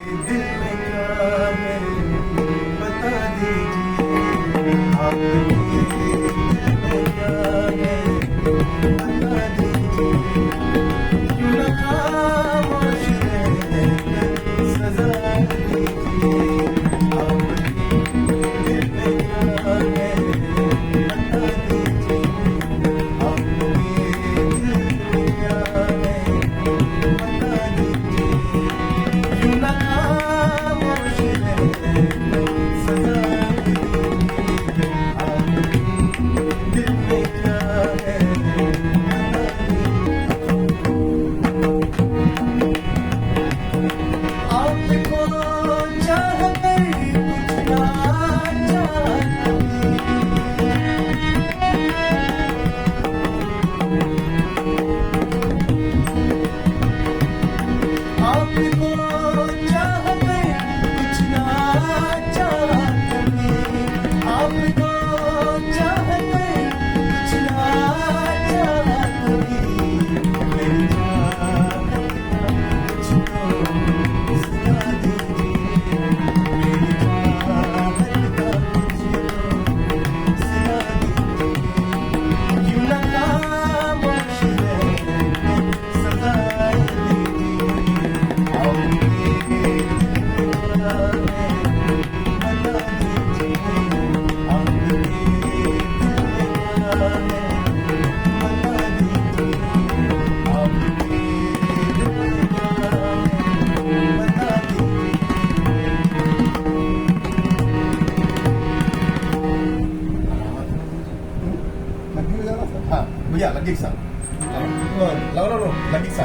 दिल में क्या है बता दीजिए, आपके दिल में क्या है बता दीजिए, क्यों ना खामोश रहकर सजा दीजिए, आपके दिल में क्या है बता दीजिए, आपके दिल में क्या है बता दीजिए, क्यों ना खामोश रहकर सजा दीजिए, आपके दिल में क्या है बता दीजिए, आपको चाहकर कुछ ना आपको चाहकर कुछ ना चाहती, आपको चाहकर कुछ ना चाहती, मेरी चाहत का कुछ तो सुना दीजिए, मेरी चाहत का कुछ तो सुना दीजिए, क्यों ना खामोश रहकर सजा दीजिए, आपके दिल में क्या है बता दीजिए, आपके दिल में क्या है बता दीजिए, आपके दिल में क्या है बता दीजिए। हाँ भैया लगी सा, लगा लो लगी सा।